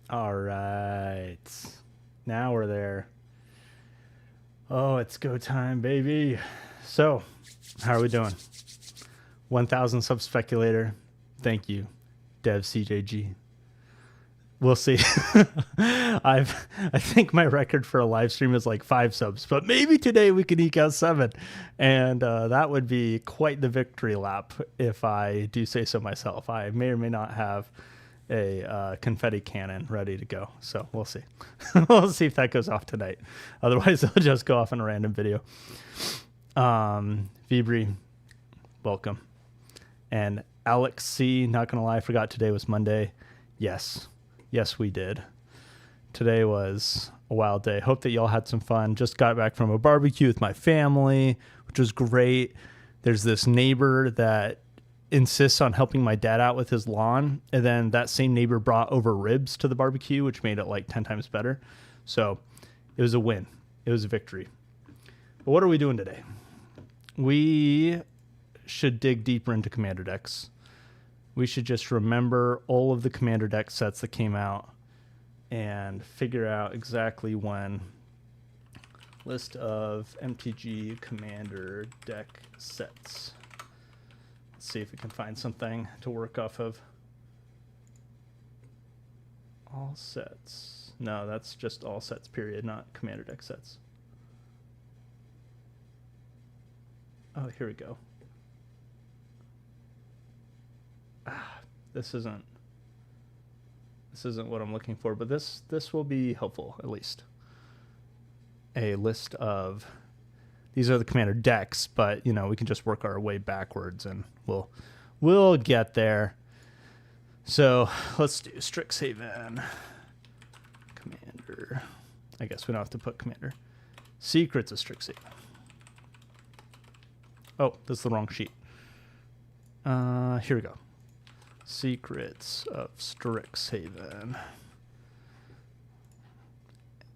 All right. Now we're there. Oh, it's go time, baby. So, how are we doing? 1,000 sub speculator. Thank you, Dev CJG. We'll see. I think my record for a live stream is like 5 subs, but maybe today we can eke out 7, and that would be quite the victory lap if I do say so myself. I may or may not have a confetti cannon ready to go, so we'll see. We'll see if that goes off tonight. Otherwise, it'll just go off in a random video. Vibri, welcome. And Alex C, not gonna lie, I forgot today was Monday. Yes, we did. Today was a wild day. Hope that y'all had some fun. Just got back from a barbecue with my family, which was great. There's this neighbor that insists on helping my dad out with his lawn, and then that same neighbor brought over ribs to the barbecue, which made it like 10 times better. So it was a win. It was a victory. But what are we doing today? We should dig deeper into commander decks. We should just remember all of the commander deck sets that came out and figure out exactly when. List of MTG commander deck sets. Let's see if we can find something to work off of. All sets. No, that's just all sets, period, not commander deck sets. Oh, here we go. This isn't what I'm looking for, but this will be helpful, at least. A list of, these are the commander decks, but you know, we can just work our way backwards and we'll get there. So let's do Strixhaven commander. I guess we don't have to put commander. Secrets of Strixhaven. Oh, that's the wrong sheet. Here we go. Secrets of Strixhaven.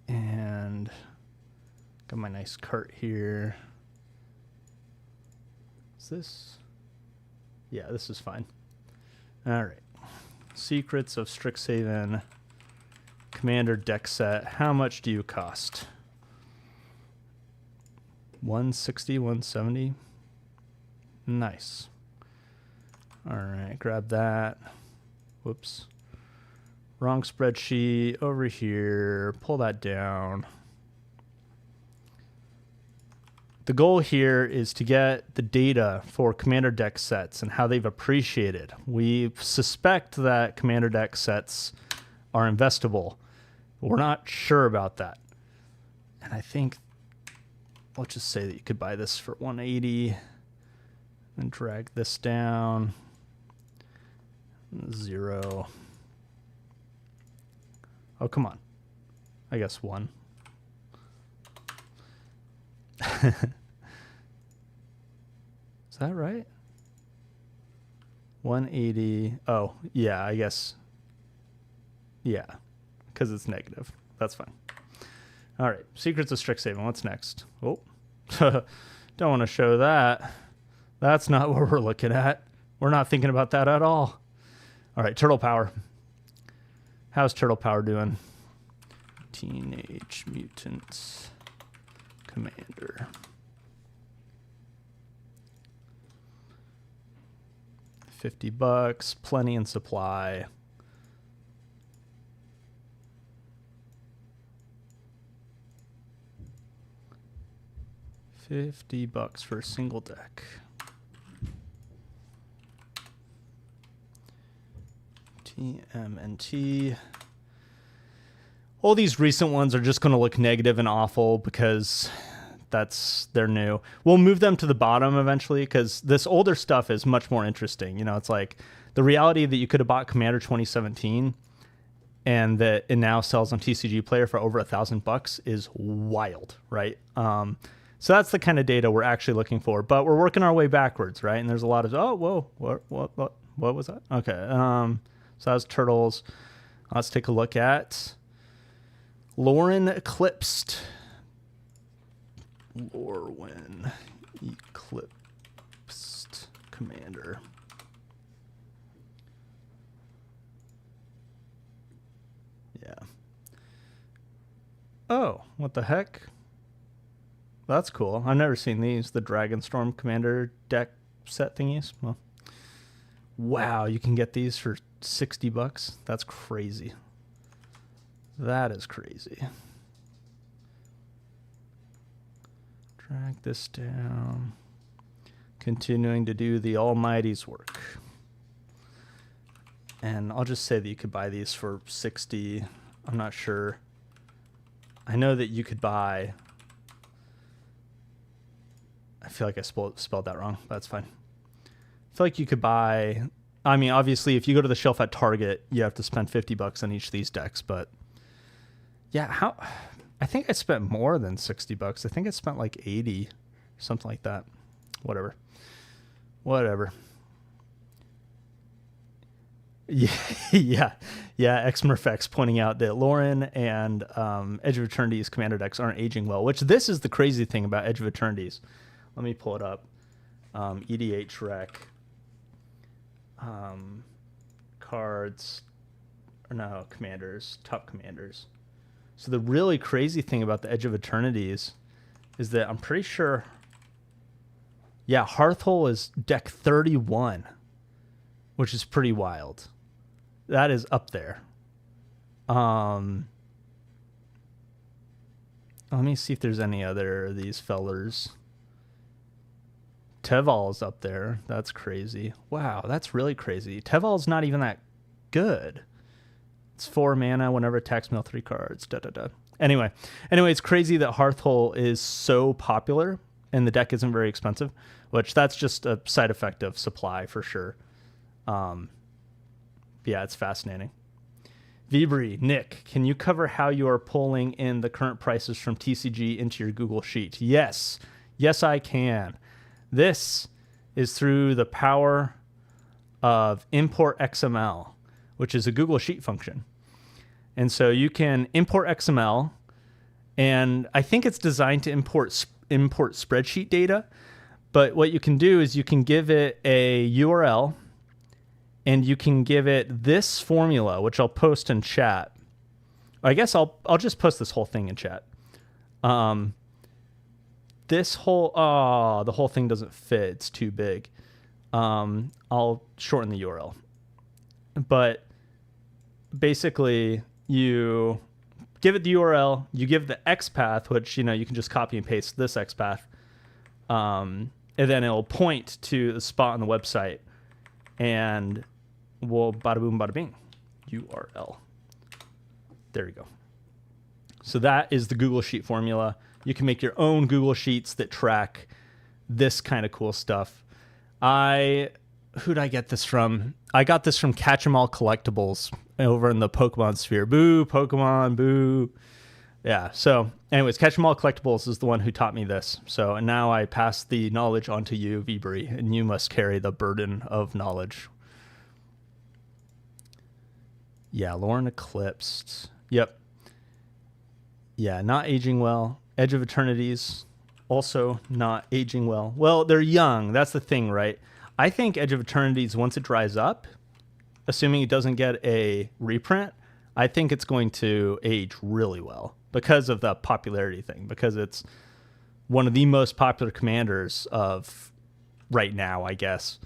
And got my nice cart here. Is this? Yeah, this is fine. All right. Secrets of Strixhaven commander deck set. How much do you cost? 160, 170. Nice. All right, grab that. Whoops. Wrong spreadsheet. Over here. Pull that down. The goal here is to get the data for commander deck sets and how they've appreciated. We suspect that commander deck sets are investable. We're not sure about that. And I think, let's just say that you could buy this for 180 and drag this down. 0. Oh, come on. I guess 1. Is that right? 180. Oh, yeah, I guess. Yeah, because it's negative. That's fine. All right, Secrets of Strixhaven. What's next? Oh, don't want to show that. That's not what we're looking at. We're not thinking about that at all. All right, Turtle Power. How's Turtle Power doing? Teenage Mutant Commander. $50, plenty in supply. $50 for a single deck. TMNT. All these recent ones are just going to look negative and awful because they're new. We'll move them to the bottom eventually because this older stuff is much more interesting. You know, it's like the reality that you could have bought Commander 2017 and that it now sells on TCG Player for over $1,000 is wild, right? So that's the kind of data we're actually looking for, but we're working our way backwards, right? And there's a lot of, oh, whoa, what was that? Okay. So that was Turtles. Let's take a look at Lauren Eclipsed. Lorwyn Eclipsed Commander. Oh, what the heck? That's cool. I've never seen these. The Dragonstorm Commander deck set thingies. Well, wow, you can get these for $60. That's crazy. That is crazy. Drag this down. Continuing to do the Almighty's work. And I'll just say that you could buy these for 60. I'm not sure. I know that you could buy... I feel like I spelled that wrong, but that's fine. I feel like you could buy... I mean, obviously, if you go to the shelf at Target, you have to spend $50 on each of these decks, but... Yeah, I think I spent more than $60. I think I spent like 80, something like that. Whatever. Yeah. Xmerfex pointing out that Lauren and Edge of Eternity's Commander decks aren't aging well, which this is the crazy thing about Edge of Eternity's. Let me pull it up. EDH rec. Cards. Or no, commanders. Top commanders. So the really crazy thing about the Edge of Eternities is that I'm pretty sure... Yeah, Hearthhole is deck 31, which is pretty wild. That is up there. Let me see if there's any other of these fellers. Teval's up there. That's crazy. Wow, that's really crazy. Teval's not even that good. It's 4 mana whenever it attacks, mill 3 cards. Anyway, it's crazy that Hearthhole is so popular and the deck isn't very expensive, which that's just a side effect of supply for sure. Yeah, it's fascinating. Vibri, Nick, can you cover how you are pulling in the current prices from TCG into your Google Sheet? Yes, I can. This is through the power of import XML, which is a Google Sheet function. And so you can import XML, and I think it's designed to import spreadsheet data. But what you can do is you can give it a URL, and you can give it this formula, which I'll post in chat. I guess I'll just post this whole thing in chat. The whole thing doesn't fit. It's too big. I'll shorten the URL. But basically, you give it the URL, you give the XPath, which, you can just copy and paste this XPath. And then it'll point to the spot on the website, and we'll bada boom, bada bing, URL. There you go. So that is the Google Sheet formula. You can make your own Google Sheets that track this kind of cool stuff. Who'd I get this from? I got this from Catch 'em All Collectibles over in the Pokemon sphere. Boo, Pokemon, boo. Yeah, so anyways, Catch 'em All Collectibles is the one who taught me this. So and now I pass the knowledge on to you, Vibri, and you must carry the burden of knowledge. Yeah, Lauren Eclipsed. Yep. Yeah, not aging well. Edge of Eternities, also not aging well. Well, they're young. That's the thing, right? I think Edge of Eternities, once it dries up, assuming it doesn't get a reprint, I think it's going to age really well because of the popularity thing, because it's one of the most popular commanders of right now, I guess.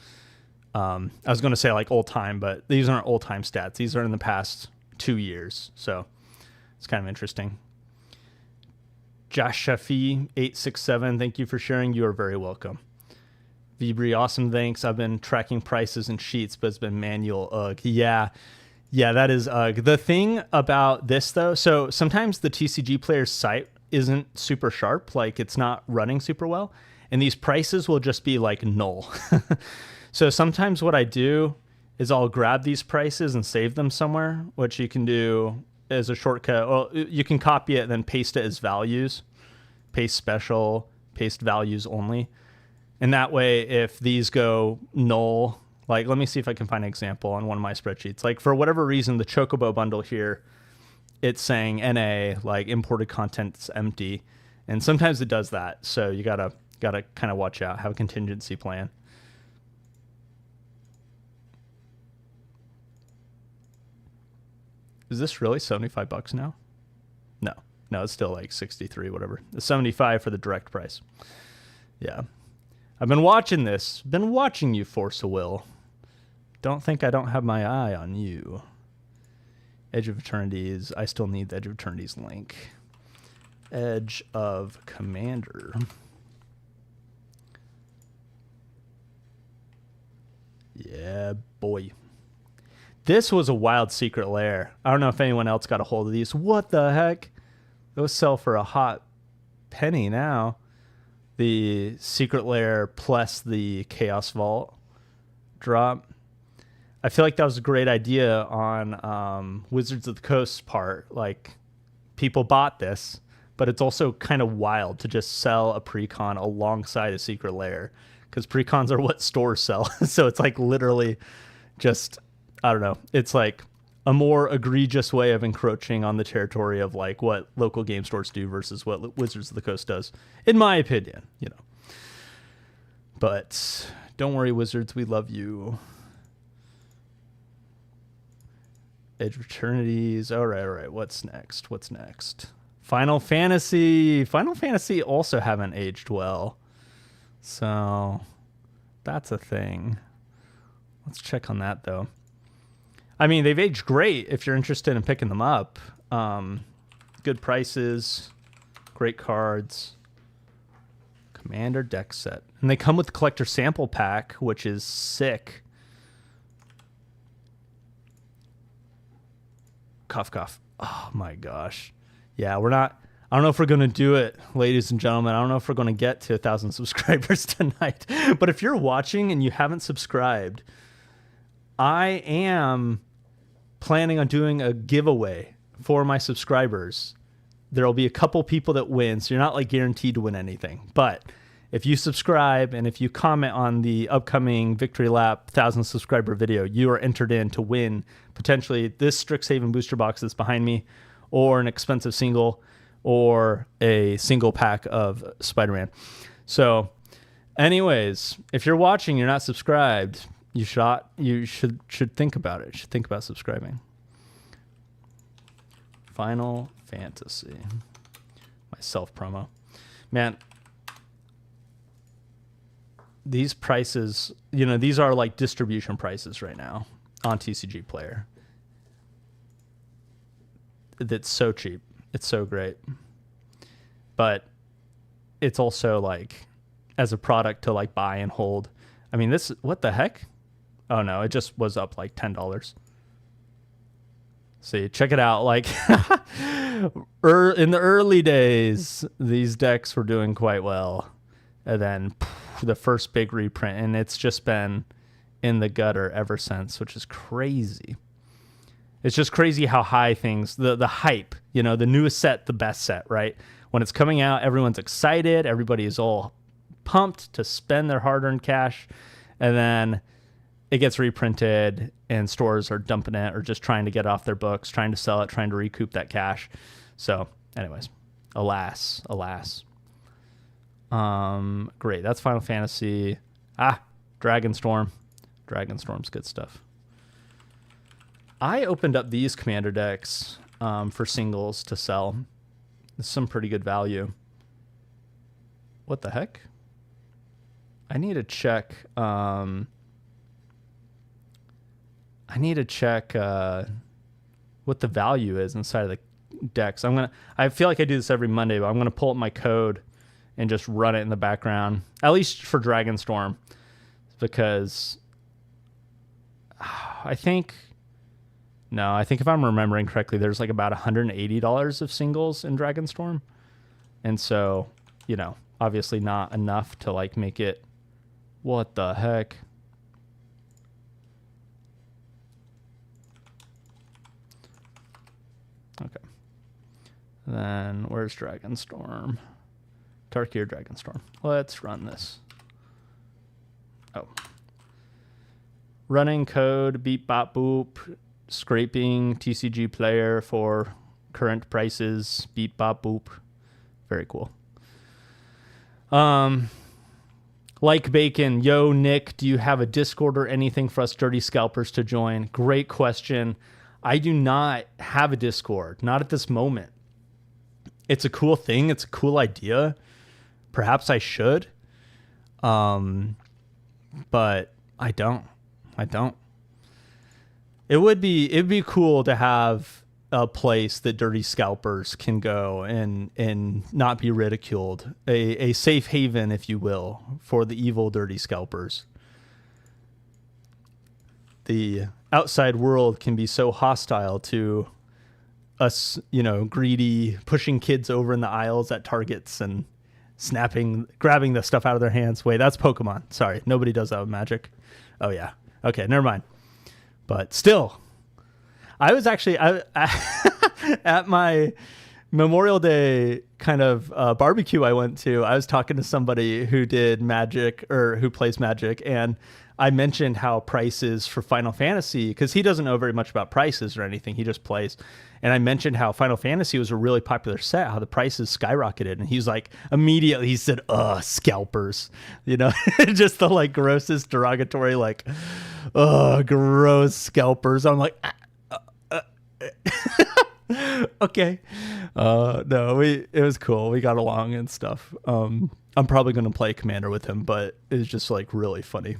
I was going to say like old time, but these aren't old time stats. These are in the past 2 years. So it's kind of interesting. Josh Shafi 867, thank you for sharing. You are very welcome. Vibri, awesome, thanks. I've been tracking prices and sheets, but it's been manual. Ugh. Yeah, that is ugh. The thing about this, though, so sometimes the TCG player's site isn't super sharp, like it's not running super well, and these prices will just be like null. So sometimes what I do is I'll grab these prices and save them somewhere, which you can do as a shortcut. Well, you can copy it and then paste it as values, paste special, paste values only. And that way, if these go null, like let me see if I can find an example on one of my spreadsheets. Like for whatever reason, the Chocobo bundle here, it's saying NA, like imported content's empty. And sometimes it does that. So you gotta kind of watch out, have a contingency plan. Is this really $75 now? No, No, it's still like 63, whatever. 75 for the direct price. Yeah. I've been watching this. Been watching you, Force of Will. Don't think I don't have my eye on you. Edge of Eternities. I still need the Edge of Eternities link. Edge of Commander. Yeah, boy. This was a wild secret lair. I don't know if anyone else got a hold of these. What the heck? Those sell for a hot penny now. The secret lair plus the Chaos Vault drop. I feel like that was a great idea on Wizards of the Coast's part. Like, people bought this, but it's also kind of wild to just sell a precon alongside a secret lair, because precons are what stores sell. So it's like literally just, I don't know. It's like a more egregious way of encroaching on the territory of like what local game stores do versus what Wizards of the Coast does, in my opinion, you know. But don't worry, Wizards, we love you. Edge of Eternities. All right. What's next? Final Fantasy. Final Fantasy also haven't aged well. So that's a thing. Let's check on that, though. I mean, they've aged great if you're interested in picking them up. Good prices, great cards. Commander deck set. And they come with the collector sample pack, which is sick. Cough. Oh, my gosh. Yeah, we're not... I don't know if we're going to do it, ladies and gentlemen. I don't know if we're going to get to 1,000 subscribers tonight. But if you're watching and you haven't subscribed, I am planning on doing a giveaway for my subscribers. There will be a couple people that win, so you're not like guaranteed to win anything. But if you subscribe and if you comment on the upcoming Victory Lap 1,000 subscriber video, you are entered in to win potentially this Strixhaven booster box that's behind me, or an expensive single, or a single pack of Spider-Man. So anyways, if you're watching, you're not subscribed, you should think about it. You should think about subscribing. Final Fantasy. My self-promo. Man, these prices, you know, these are like distribution prices right now on TCG Player. That's so cheap. It's so great. But it's also like, as a product to like buy and hold. I mean, this, what the heck? Oh no, it just was up like $10. See, check it out. Like in the early days, these decks were doing quite well. And then the first big reprint, and it's just been in the gutter ever since, which is crazy. It's just crazy how high things, the hype, you know, the newest set, the best set, right? When it's coming out, everyone's excited. Everybody is all pumped to spend their hard-earned cash. And then it gets reprinted and stores are dumping it or just trying to get it off their books, trying to sell it, trying to recoup that cash. So anyways, alas. Great. That's Final Fantasy. Dragonstorm. Dragonstorm's good stuff. I opened up these commander decks for singles to sell. There's some pretty good value. What the heck? I need to check. What the value is inside of the decks. I feel like I do this every Monday, but I'm gonna pull up my code and just run it in the background, at least for Dragonstorm, because I think if I'm remembering correctly, there's like about $180 of singles in Dragonstorm. And so, you know, obviously not enough to like make it, what the heck? Okay. Then where's Dragonstorm? Tarkir Dragonstorm. Let's run this. Oh. Running code, beep bop boop. Scraping TCG Player for current prices, beep bop boop. Very cool. Like Bacon, yo Nick, do you have a Discord or anything for us dirty scalpers to join? Great question. I do not have a Discord, not at this moment. it's a cool thing. It's a cool idea. Perhaps I should. But I don't. It'd be cool to have a place that dirty scalpers can go and not be ridiculed. A safe haven, if you will, for the evil dirty scalpers. The outside world can be so hostile to us, greedy, pushing kids over in the aisles at Targets and grabbing the stuff out of their hands. Wait, that's Pokemon. Sorry, nobody does that with Magic. Oh yeah. Okay, never mind. But still, I was actually at my Memorial Day kind of barbecue I went to. I was talking to somebody who did Magic or who plays Magic, and I mentioned how prices for Final Fantasy, because he doesn't know very much about prices or anything, he just plays. And I mentioned how Final Fantasy was a really popular set, how the prices skyrocketed. And he's like, immediately he said, scalpers, just the like grossest derogatory, like, gross scalpers. I'm like, okay. No, it was cool. We got along and stuff. I'm probably going to play Commander with him, but it's just like really funny.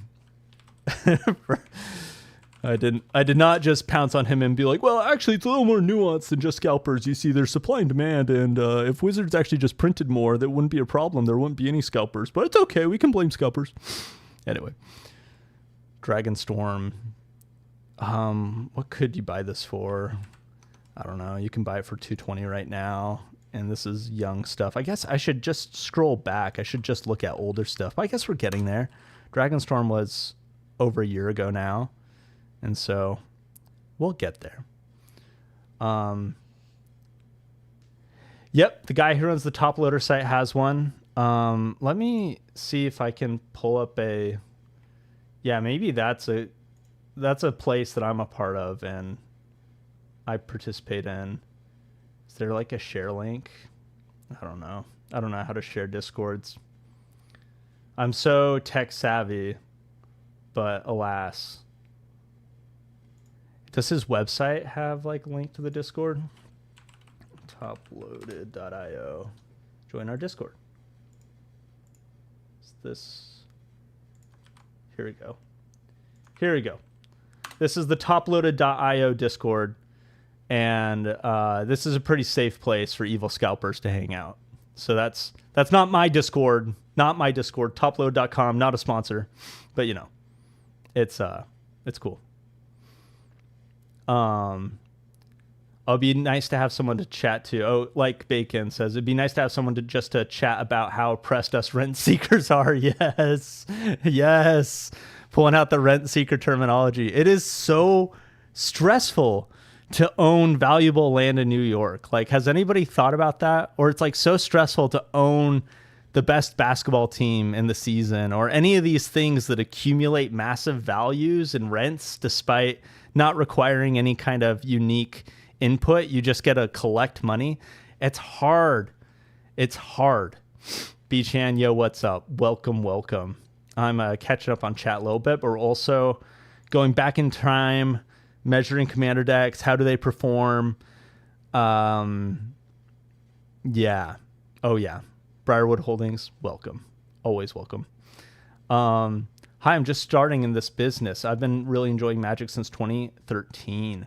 I did not just pounce on him and be like, well, actually, it's a little more nuanced than just scalpers. You see, there's supply and demand, and if Wizards actually just printed more, that wouldn't be a problem. There wouldn't be any scalpers, but it's okay. We can blame scalpers. Anyway, Dragonstorm. What could you buy this for? I don't know. You can buy it for $220 right now, and this is young stuff. I guess I should just scroll back. I should just look at older stuff. But I guess we're getting there. Dragonstorm was over a year ago now, and so we'll get there. Yep, the guy who runs the Top Loader site has one. Let me see if I can pull up maybe that's a place that I'm a part of and I participate in. Is there like a share link? I don't know how to share Discords. I'm so tech savvy, but alas. Does his website have like a link to the Discord? Toploaded.io. Join our Discord. Is this? Here we go. This is the toploaded.io Discord, and this is a pretty safe place for evil scalpers to hang out. So that's not my Discord, topload.com, not a sponsor, but it's cool. It'd be nice to have someone to chat to. Oh, like Bacon says, it'd be nice to have someone to chat about how oppressed us rent seekers are. Yes. Pulling out the rent seeker terminology. It is so stressful to own valuable land in New York. Like, has anybody thought about that? Or it's like so stressful to own the best basketball team in the season or any of these things that accumulate massive values and rents despite not requiring any kind of unique input. You just get to collect money. It's hard. B-Chan, yo, what's up? Welcome. I'm catching up on chat a little bit, but we're also going back in time, measuring commander decks. How do they perform? Yeah. Oh, yeah. Briarwood Holdings, welcome. Always welcome. Hi, I'm just starting in this business. I've been really enjoying Magic since 2013.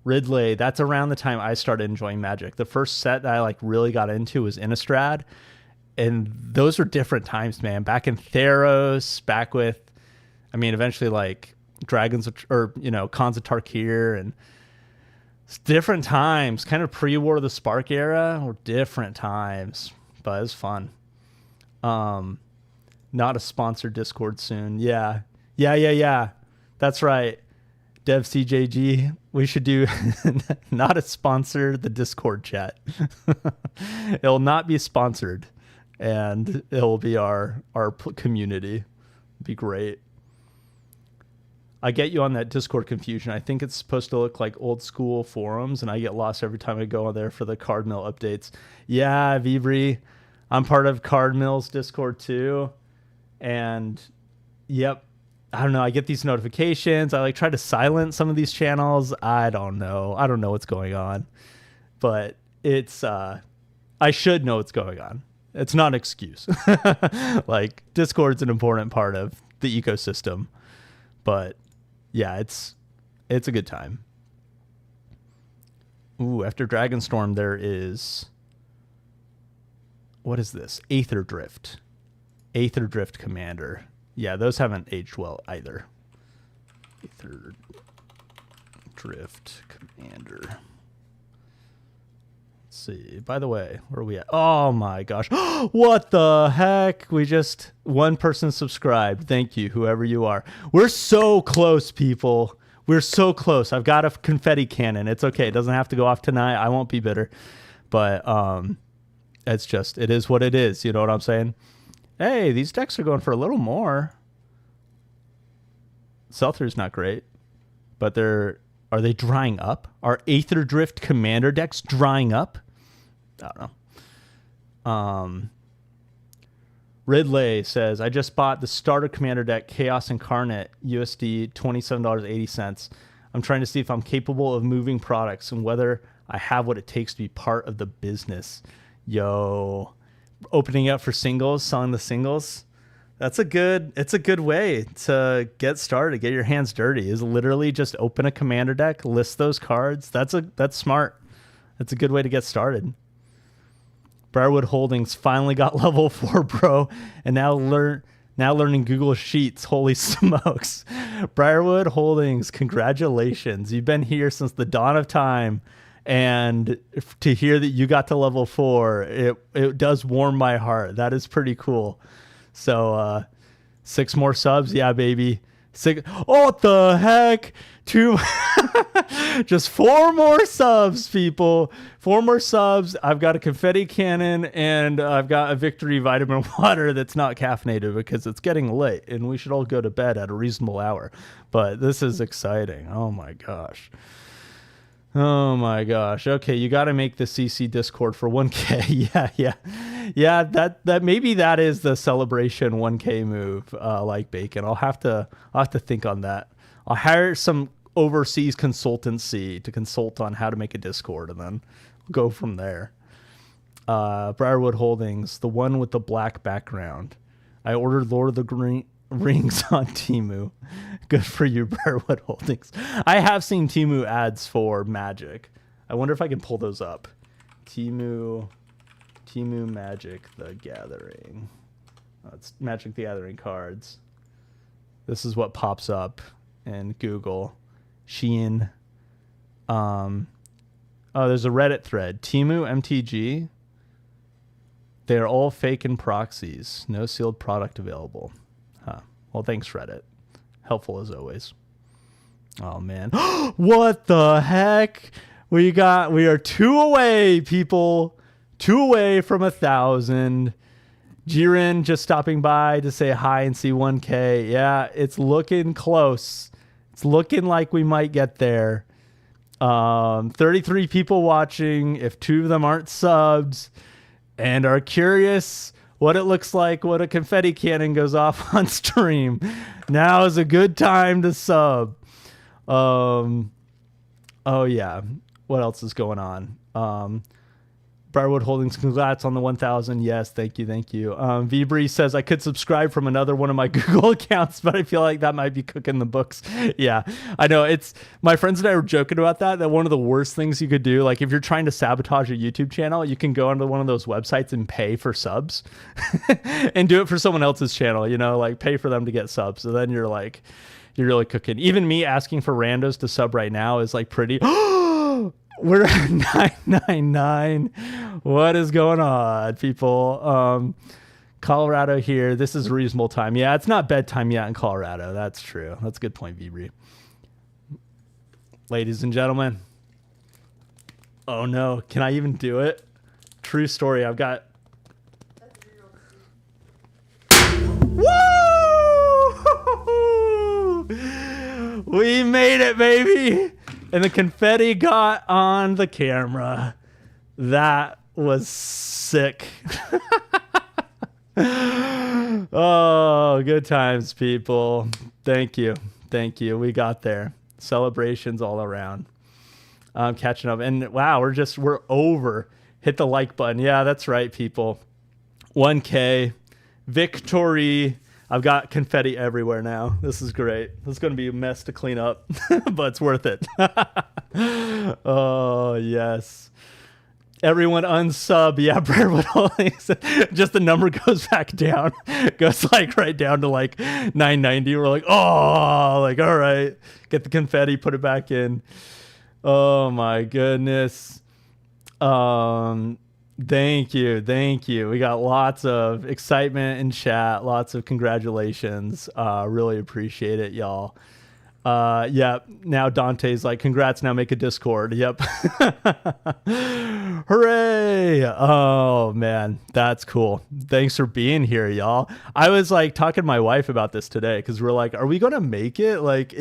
Ridley, that's around the time I started enjoying Magic. The first set that I really got into was Innistrad. And those were different times, man. Back in Theros, back with, eventually Dragons or, Khans of Tarkir, and it's different times. Kind of pre-War of the Spark era or different times, but it was fun. Not a sponsored Discord soon. Yeah. That's right. Dev CJG, we should do not a sponsor, the Discord chat. It'll not be sponsored, and it'll be our community. It'd be great. I get you on that Discord confusion. I think it's supposed to look like old school forums, and I get lost every time I go on there for the Card Mill updates. Yeah, Vibri, I'm part of Card Mill's Discord too, and yep. I don't know. I get these notifications. I try to silence some of these channels. I don't know. I don't know what's going on, but it's I should know what's going on. It's not an excuse. Like, Discord's an important part of the ecosystem. But yeah, it's a good time. Ooh, after Dragonstorm, there is, what is this? Aether Drift Commander. Yeah, those haven't aged well either. Aether Drift Commander. Let's see. By the way, where are we at? Oh my gosh. What the heck? One person subscribed. Thank you, whoever you are. We're so close, people. We're so close. I've got a confetti cannon. It's okay. It doesn't have to go off tonight. I won't be bitter. But it is what it is. You know what I'm saying? Hey, these decks are going for a little more. Sell-through's not great, but are they drying up? Are Aether Drift Commander decks drying up? I don't know. Ridley says, I just bought the starter commander deck, Chaos Incarnate, USD $27.80. I'm trying to see if I'm capable of moving products and whether I have what it takes to be part of the business. Yo, opening up for singles, selling the singles. It's a good way to get started, get your hands dirty, is literally just open a commander deck, list those cards. That's smart. That's a good way to get started. Briarwood Holdings finally got level 4, bro, and now learning Google Sheets. Holy smokes. Briarwood Holdings, congratulations. You've been here since the dawn of time, and to hear that you got to level 4, it does warm my heart. That is pretty cool. So 6 more subs, yeah, baby. 6. Oh, what the heck? 2. Just 4 more subs, people. 4 more subs. I've got a confetti cannon, and I've got a victory vitamin water that's not caffeinated because it's getting late, and we should all go to bed at a reasonable hour. But this is exciting. Oh my gosh. Oh my gosh. Okay, you got to make the CC Discord for 1K. Yeah. That maybe that is the celebration 1K move, like bacon. I'll have to think on that. I'll hire some overseas consultancy to consult on how to make a Discord, and then go from there. Briarwood Holdings, the one with the black background. I ordered Lord of the Rings on Temu. Good for you, Briarwood Holdings. I have seen Temu ads for Magic. I wonder if I can pull those up. Temu Magic the Gathering. It's Magic the Gathering cards. This is what pops up in Google. Shein. Oh, there's a Reddit thread. Temu MTG. They're all fake and proxies. No sealed product available. Huh. Well, thanks, Reddit. Helpful as always. Oh, man. What the heck? We are 2 away, people. 2 away from 1,000. Jiren just stopping by to say hi and see 1K. Yeah, it's looking close. It's looking like we might get there. 33 people watching. If 2 of them aren't subs and are curious what it looks like when a confetti cannon goes off on stream, now is a good time to sub. Oh yeah. What else is going on? Briarwood Holdings, congrats on the 1,000. Yes, thank you. Vbree says, I could subscribe from another one of my Google accounts, but I feel like that might be cooking the books. Yeah, I know. It's my friends and I were joking about that one of the worst things you could do, like if you're trying to sabotage a YouTube channel, you can go onto one of those websites and pay for subs and do it for someone else's channel, like pay for them to get subs. So then you're really cooking. Even me asking for randos to sub right now is like pretty... We're at 999. What is going on, people? Colorado here. This is reasonable time. Yeah, it's not bedtime yet in Colorado. That's true. That's a good point, Vbree. Ladies and gentlemen. Oh, no. Can I even do it? True story. I've got... Woo! We made it, baby! And the confetti got on the camera. That was sick. Oh, good times, people. Thank you. We got there. Celebrations all around. I'm catching up. And wow, we're over Hit the like button. Yeah, that's right, people. 1K. Victory. I've got confetti everywhere now. This is great. This is going to be a mess to clean up, but it's worth it. Oh, yes. Everyone unsub. Yeah, Briarwood Holdings. Just the number goes back down. Goes like right down to like 990. We're like, oh, like, all right. Get the confetti, put it back in. Oh, my goodness. Thank you. We got lots of excitement in chat, lots of congratulations. Really appreciate it, y'all. Yeah, now Dante's like, congrats, now make a Discord. Yep. Hooray. Oh man, that's cool. Thanks for being here, y'all. I was like talking to my wife about this today because we're like, are we gonna make it? Like,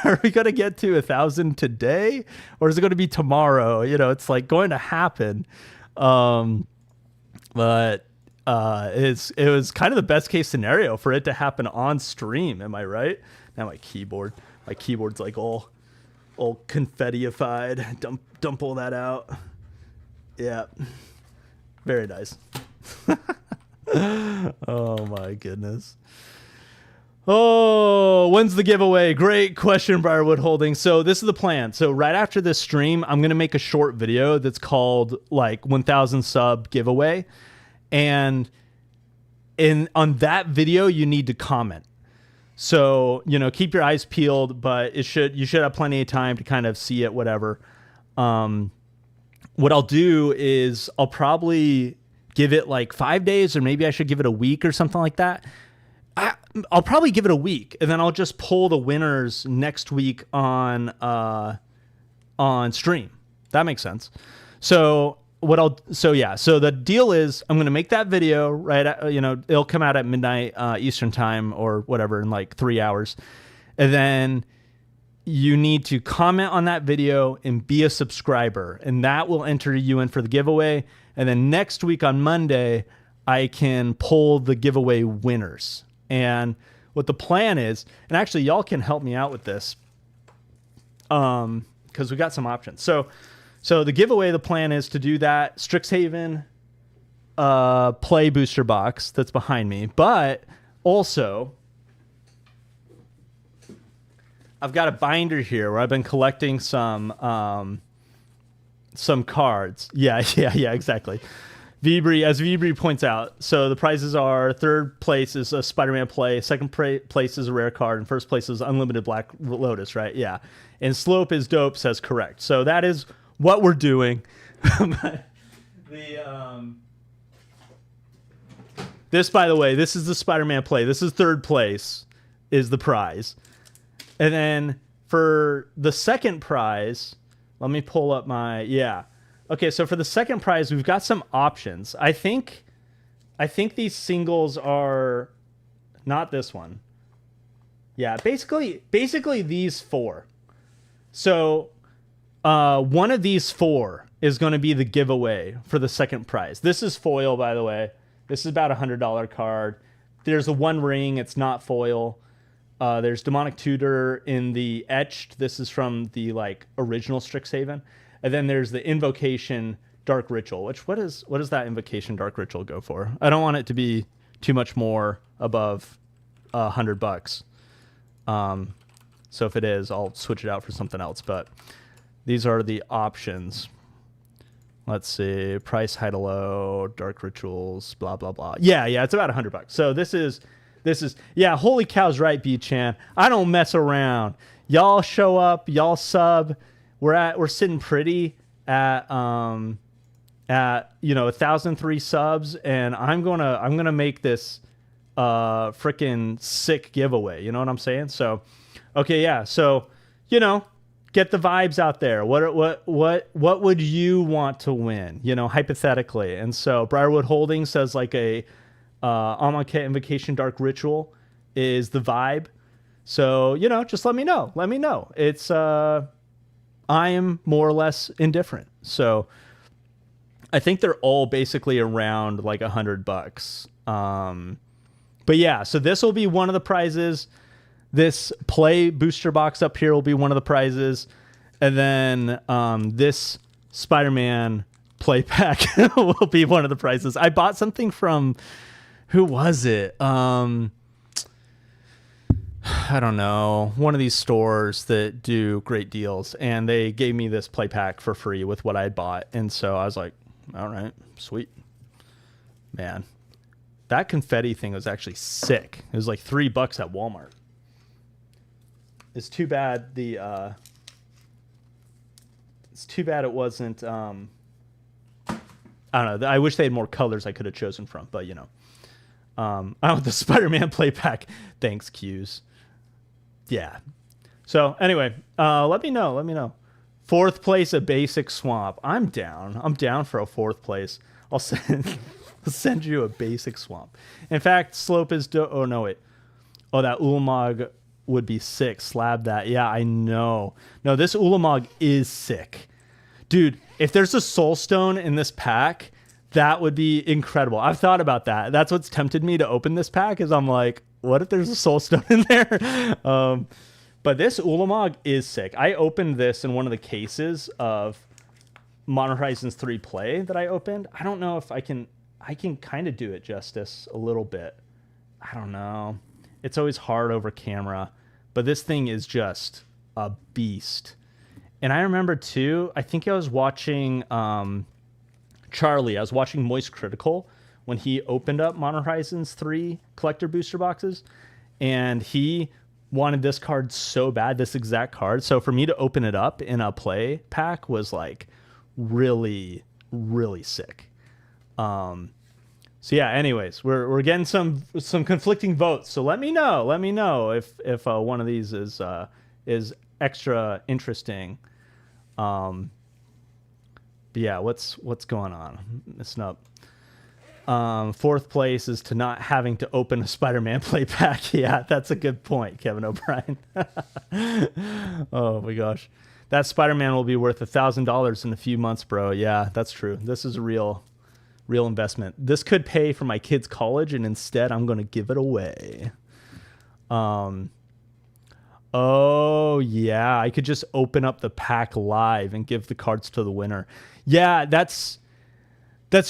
are we gonna get to 1,000 today, or is it gonna be tomorrow? You know, it's like going to happen. But it was kind of the best case scenario for it to happen on stream. Am I right? Now my keyboard's like all confetti-ified. Dump all that out. Yeah, very nice. Oh my goodness. Oh, when's the giveaway? Great question, Briarwood Holdings. So this is the plan. So right after this stream, I'm going to make a short video that's called like 1,000 sub giveaway. And on that video, you need to comment. So, you know, keep your eyes peeled, but you should have plenty of time to kind of see it, whatever. What I'll do is I'll probably give it like 5 days, or maybe I should give it a week or something like that. I'll probably give it a week, and then I'll just pull the winners next week on stream. That makes sense. So the deal is I'm going to make that video right at, it'll come out at midnight Eastern time or whatever in like 3 hours. And then you need to comment on that video and be a subscriber, and that will enter you in for the giveaway. And then next week on Monday, I can pull the giveaway winners. And what the plan is, and actually y'all can help me out with this, because we got some options. So the giveaway, the plan is to do that Strixhaven play booster box that's behind me, but also I've got a binder here where I've been collecting some cards. Yeah, exactly. As Vibri points out, so the prizes are: third place is a Spider-Man play, second place is a rare card, and first place is Unlimited Black Lotus, right? Yeah. And Slope is dope, says correct. So that is what we're doing. This, by the way, this is the Spider-Man play. This is third place is the prize. And then for the second prize, let me pull up Okay, so for the second prize, we've got some options. I think these singles are not this one. Yeah, basically these four. So one of these four is going to be the giveaway for the second prize. This is foil, by the way. This is about $100 card. There's a One Ring. It's not foil. There's Demonic Tutor in the etched. This is from the like original Strixhaven. And then there's the Invocation Dark Ritual, which what does that Invocation Dark Ritual go for? I don't want it to be too much more above $100. So if it is, I'll switch it out for something else. But these are the options. Let's see, price, high to low, dark rituals, blah blah blah. Yeah, it's about $100. So this is holy cow's right, B-Chan. I don't mess around. Y'all show up, y'all sub. We're sitting pretty at 1,003 subs, and I'm gonna make this freaking sick giveaway. You know what I'm saying? So, okay, yeah. So, get the vibes out there. What would you want to win? Hypothetically. And so Briarwood Holdings says like a Amonkhet Invocation Dark Ritual is the vibe. So just let me know. It's I am more or less indifferent. So I think they're all basically around like $100. But yeah, so this will be one of the prizes. This play booster box up here will be one of the prizes. And then this Spider-Man play pack will be one of the prices. I bought something from, who was it? I don't know, one of these stores that do great deals, and they gave me this play pack for free with what I had bought. And so I was like, all right, sweet. Man, that confetti thing was actually sick. It was like $3 at Walmart. It's too bad it wasn't, I don't know. I wish they had more colors I could have chosen from, but you know. I want the Spider-Man play pack. Thanks, Q's. Yeah. So anyway, let me know. 4th place, a basic swamp. I'm down for a 4th place. I'll send you a basic swamp. In fact, slope is that Ulamog would be sick. Slab that. Yeah, I know. No, this Ulamog is sick. Dude, if there's a soul stone in this pack, that would be incredible. I've thought about that. That's what's tempted me to open this pack, is I'm like, what if there's a soul stone in there? But this Ulamog is sick. I opened this in one of the cases of Modern Horizons 3 play that I opened. I don't know if I can kind of do it justice a little bit. I don't know. It's always hard over camera, but this thing is just a beast. And I remember too, I think I was watching Charlie. I was watching Moist Critical when he opened up Modern Horizons 3 collector booster boxes, and he wanted this card so bad, this exact card. So for me to open it up in a play pack was like really, really sick. So yeah, anyways, we're getting some conflicting votes. So let me know if one of these is extra interesting. But yeah, what's going on? Listen up. 4th place is to not having to open a Spider-Man play pack. Yeah, that's a good point, Kevin O'Brien. Oh my gosh. That Spider-Man will be worth $1,000 in a few months, bro. Yeah, that's true. This is a real investment. This could pay for my kids' college, and instead I'm going to give it away. Oh yeah, I could just open up the pack live and give the cards to the winner. Yeah, that's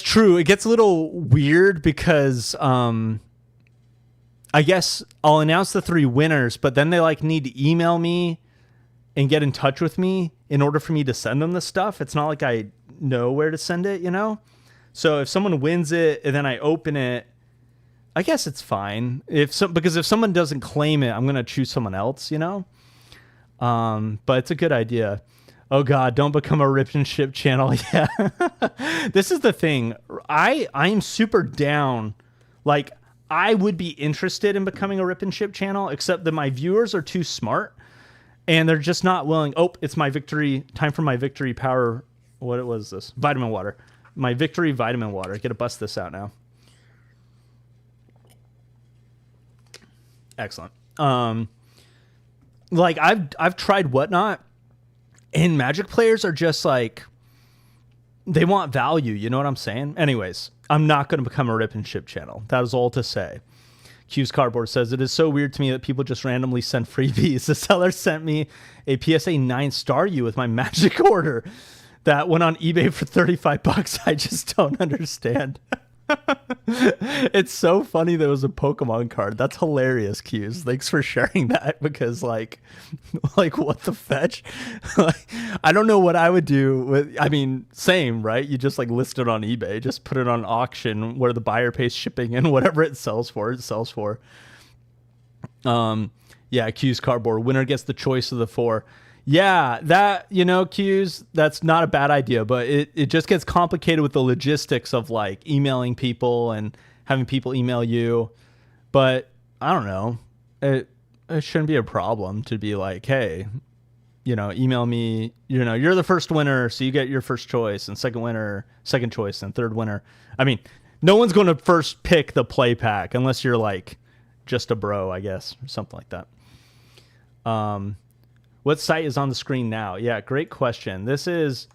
true. It gets a little weird because I guess I'll announce the 3 winners, but then they like need to email me and get in touch with me in order for me to send them the stuff. It's not like I know where to send it, you know? So if someone wins it and then I open it, I guess it's fine. Because if someone doesn't claim it, I'm going to choose someone else, you know? But it's a good idea. Oh God, don't become a rip and ship channel. Yeah. This is the thing. I'm super down. Like, I would be interested in becoming a rip and ship channel, except that my viewers are too smart and they're just not willing. Oh, it's my victory. Time for my victory power. What was this? Vitamin water. My victory vitamin water. I gotta bust this out now. Excellent. Like I've tried Whatnot, and Magic players are just like, they want value. You know what I'm saying? Anyways, I'm not going to become a rip and ship channel. That is all to say. Q's Cardboard says, it is so weird to me that people just randomly send freebies. The seller sent me a PSA 9-star U with my Magic order that went on eBay for $35. I just don't understand. It's so funny there was a Pokemon card. That's hilarious, Q's. Thanks for sharing that, because like what the fetch? I don't know what I would do with, I mean, same, right? You just like list it on eBay, just put it on auction where the buyer pays shipping and whatever it sells for, it sells for. Yeah, Q's Cardboard. Winner gets the choice of the 4. Yeah, that, you know, Q's, that's not a bad idea, but it just gets complicated with the logistics of like emailing people and having people email you. But I don't know, it shouldn't be a problem to be like, hey, you know, email me, you know, you're the first winner, so you get your first choice, and second winner, second choice, and third winner. I mean, no one's going to first pick the play pack unless you're like just a bro, I guess, or something like that. What site is on the screen now? Yeah, great question. This is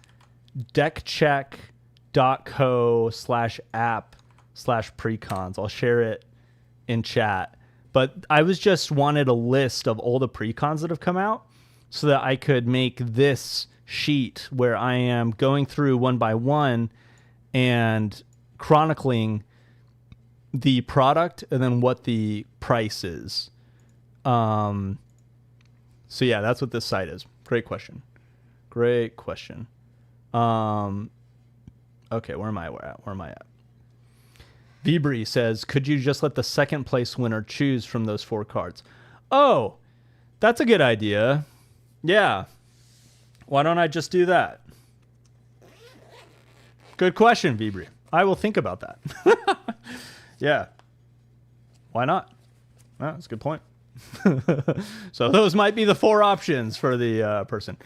deckcheck.co/app/precons. I'll share it in chat. But I was just wanted a list of all the precons that have come out so that I could make this sheet where I am going through one by one and chronicling the product and then what the price is. So yeah, that's what this site is. Great question. Okay, where am I at? Vibri says, could you just let the second place winner choose from those 4 cards? Oh, that's a good idea. Yeah. Why don't I just do that? Good question, Vibri. I will think about that. Yeah. Why not? Oh, that's a good point. So those might be the 4 options for the person.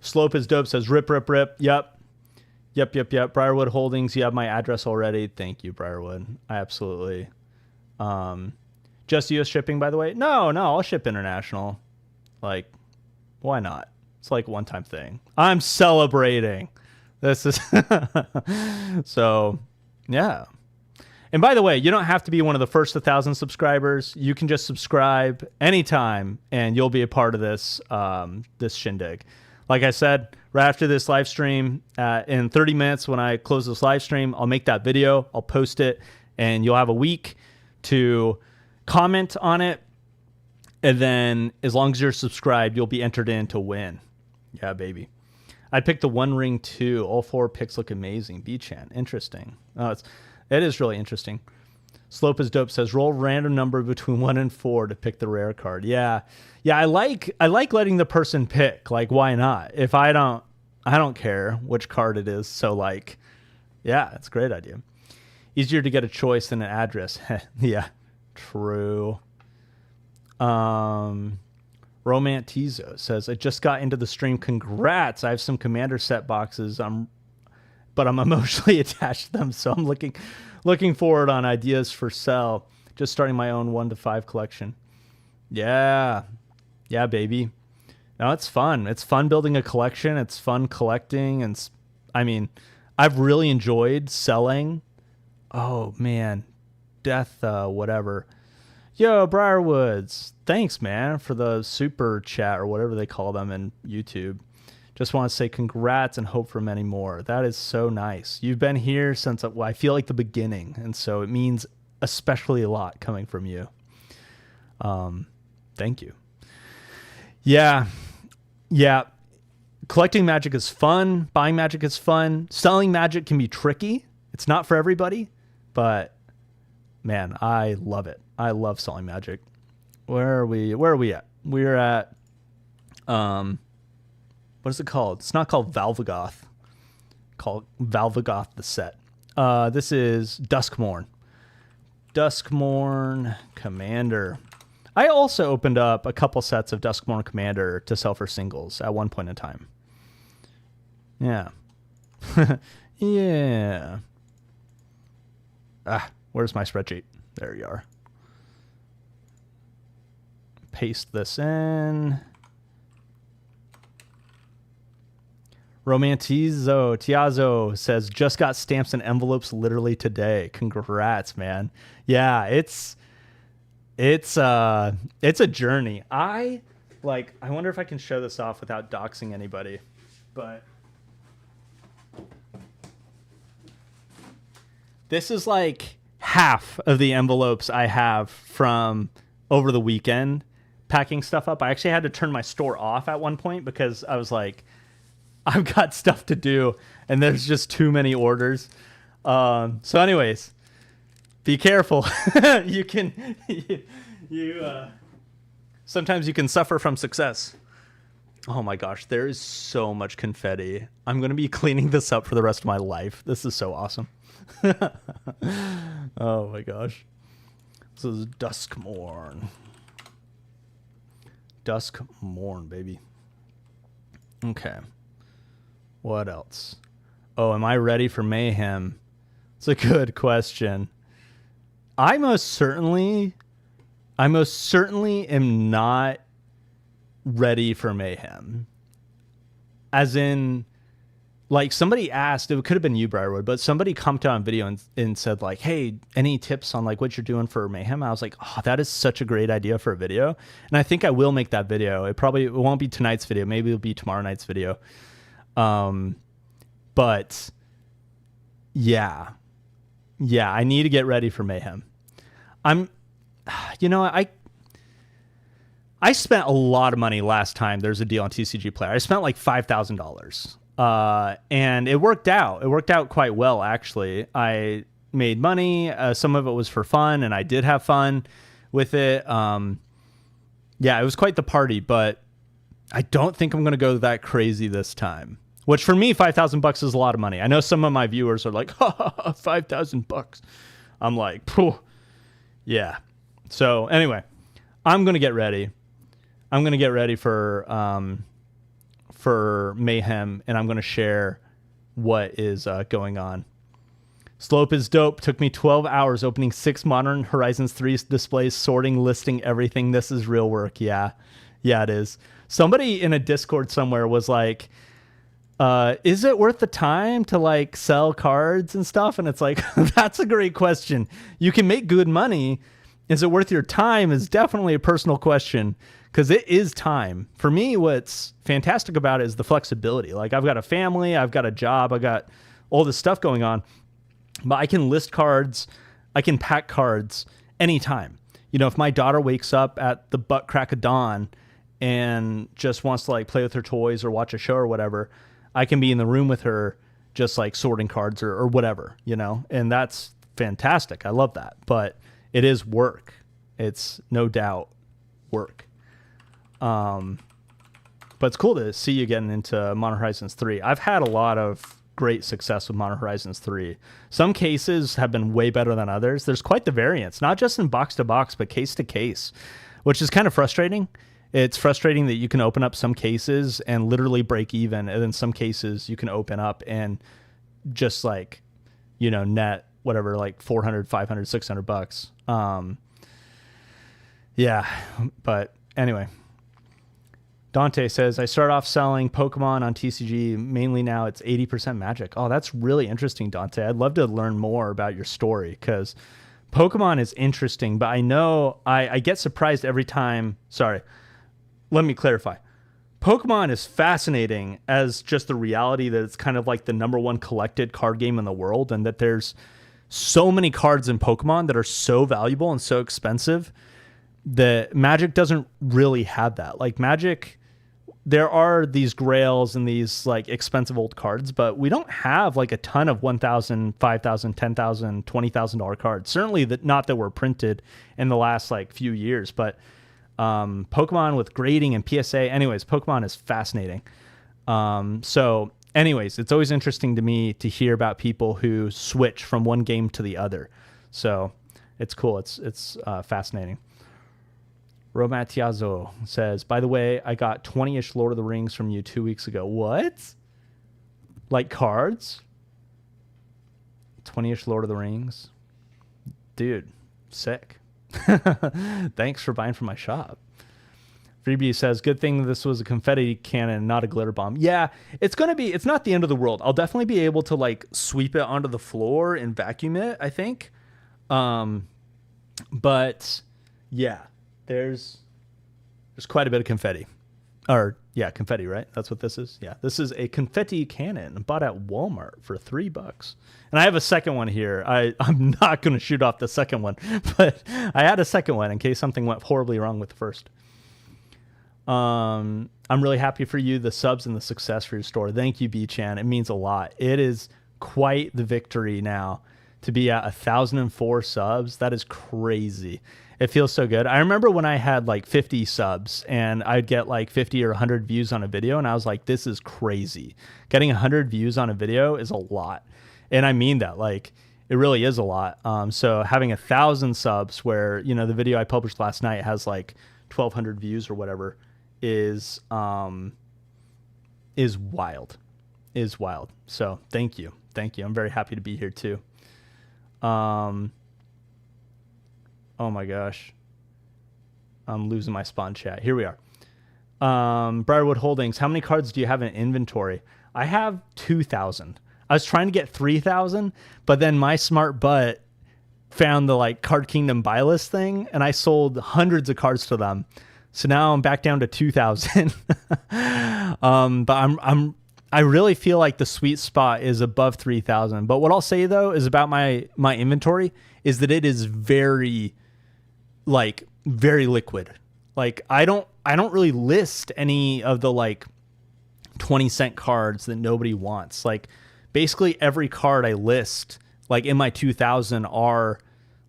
Slope is dope says, rip. Yep. Briarwood Holdings, you have my address already. Thank you, Briarwood. I absolutely. Just US shipping, by the way? No, I'll ship international. Like, why not? It's like a one-time thing. I'm celebrating. This is so, yeah. And by the way, you don't have to be one of the first 1,000 subscribers. You can just subscribe anytime, and you'll be a part of this this shindig. Like I said, right after this live stream, in 30 minutes when I close this live stream, I'll make that video, I'll post it, and you'll have a week to comment on it. And then as long as you're subscribed, you'll be entered in to win. Yeah, baby. I'd pick the One Ring 2. All 4 picks look amazing. B-Chan. Interesting. Oh, it is really interesting. Slope is dope says, roll random number between 1 and 4 to pick the rare card. Yeah. I like letting the person pick. Like, why not? If I don't care which card it is. So like, yeah, it's a great idea. Easier to get a choice than an address. Yeah, true. Romantizo says, I just got into the stream. Congrats. I have some commander set boxes. But I'm emotionally attached to them. So I'm looking forward on ideas for sale. Just starting my own 1 to 5 collection. Yeah, baby. No, it's fun. It's fun building a collection. It's fun collecting. And I mean, I've really enjoyed selling. Oh man, Death, whatever. Yo, Briarwoods. Thanks, man, for the super chat or whatever they call them in YouTube. Just want to say congrats and hope for many more. That is so nice. You've been here since, I feel like, the beginning. And so it means especially a lot coming from you. Thank you. Yeah. Collecting Magic is fun. Buying Magic is fun. Selling Magic can be tricky. It's not for everybody. But, man, I love it. I love selling Magic. Where are we at? We're at... what is it called? It's not called Valvagoth. Called Valvagoth the set. This is Duskmourn. Duskmourn Commander. I also opened up a couple sets of Duskmourn Commander to sell for singles at one point in time. Yeah. Yeah. Where's my spreadsheet? There you are. Paste this in. Tiazo says, just got stamps and envelopes literally today. Congrats, man. Yeah, it's a journey. I wonder if I can show this off without doxing anybody, but this is like half of the envelopes I have from over the weekend packing stuff up. I actually had to turn my store off at one point because I was like, I've got stuff to do, and there's just too many orders. So anyways, be careful. Sometimes you can suffer from success. Oh my gosh, there is so much confetti. I'm going to be cleaning this up for the rest of my life. This is so awesome. Oh my gosh. This is Duskmourn. Duskmourn, baby. Okay. What else? Oh, am I ready for mayhem? It's a good question. I most certainly am not ready for mayhem. As in, like, somebody asked, it could have been you, Briarwood, but somebody commented on video and said, like, hey, any tips on like what you're doing for mayhem? I was like, oh, that is such a great idea for a video. And I think I will make that video. It won't be tonight's video. Maybe it'll be tomorrow night's video. But Yeah. Yeah, I need to get ready for Mayhem. I spent a lot of money last time there's a deal on TCG Player. I spent like $5,000. And it worked out. It worked out quite well, actually. I made money. Some of it was for fun, and I did have fun with it. Yeah, it was quite the party, but I don't think I'm going to go that crazy this time. Which for me, $5,000 is a lot of money. I know some of my viewers are like, $5,000. I'm like, phew. Yeah. So anyway, I'm going to get ready. I'm going to get ready for Mayhem, and I'm going to share what is going on. Slope is dope. Took me 12 hours opening 6 Modern Horizons 3 displays, sorting, listing everything. This is real work. Yeah. Yeah, it is. Somebody in a Discord somewhere was like, is it worth the time to like sell cards and stuff? And it's like, that's a great question. You can make good money. Is it worth your time is definitely a personal question, because it is time. For me, what's fantastic about it is the flexibility. Like, I've got a family, I've got a job, I got all this stuff going on, but I can list cards, I can pack cards anytime. You know, if my daughter wakes up at the butt crack of dawn and just wants to like play with her toys or watch a show or whatever, I can be in the room with her just like sorting cards or whatever, you know, and that's fantastic. I love that, but it is work. It's no doubt work. But it's cool to see you getting into Modern Horizons 3. I've had a lot of great success with Modern Horizons 3. Some cases have been way better than others. There's quite the variance, not just in box to box, but case to case, which is kind of frustrating. It's frustrating that you can open up some cases and literally break even, and then some cases you can open up and just like, you know, net whatever, like 400, 500, 600 bucks. Yeah, but anyway, Dante says, I start off selling Pokemon on TCG. Mainly now it's 80% Magic. Oh, that's really interesting, Dante. I'd love to learn more about your story, because Pokemon is interesting, but I know I get surprised every time. Sorry. Let me clarify. Pokemon is fascinating as just the reality that it's kind of like the #1 collected card game in the world, and that there's so many cards in Pokemon that are so valuable and so expensive that Magic doesn't really have that. Like Magic, there are these grails and these like expensive old cards, but we don't have like a ton of $1,000, $5,000, $10,000, $20,000 cards. Certainly not that were printed in the last like few years, but Pokemon with grading and PSA. Anyways, Pokemon is fascinating. So anyways, it's always interesting to me to hear about people who switch from one game to the other. So it's cool. It's fascinating. Romatiazo says, by the way, I got 20-ish Lord of the Rings from you 2 weeks ago. What? Like cards? 20-ish Lord of the Rings? Dude, sick. Thanks for buying from my shop. Freebie says, good thing this was a confetti cannon, not a glitter bomb. Yeah, it's not the end of the world. I'll definitely be able to like sweep it onto the floor and vacuum it, I think. But yeah, there's quite a bit of confetti. Or yeah, confetti, right? That's what this is. Yeah, this is a confetti cannon bought at Walmart for $3. And I have a second one here. I'm not going to shoot off the second one, but I had a second one in case something went horribly wrong with the first. I'm really happy for you, the subs and the success for your store. Thank you, B-Chan. It means a lot. It is quite the victory now to be at 1,004 subs. That is crazy. It feels so good. I remember when I had like 50 subs and I'd get like 50 or 100 views on a video, and I was like, this is crazy. Getting 100 views on a video is a lot. And I mean that, like, it really is a lot. So having 1,000 subs where, you know, the video I published last night has like 1,200 views or whatever is wild. Is wild. So thank you. Thank you. I'm very happy to be here too. Oh my gosh. I'm losing my spawn chat. Here we are. Briarwood Holdings. How many cards do you have in inventory? I have 2,000. I was trying to get 3,000, but then my smart butt found the like Card Kingdom buy list thing, and I sold hundreds of cards to them. So now I'm back down to 2,000. But I really feel like the sweet spot is above 3,000. But what I'll say though is about my inventory is that it is very liquid. Like I don't really list any of the like 20-cent cards that nobody wants. Like basically every card I list like in my 2,000 are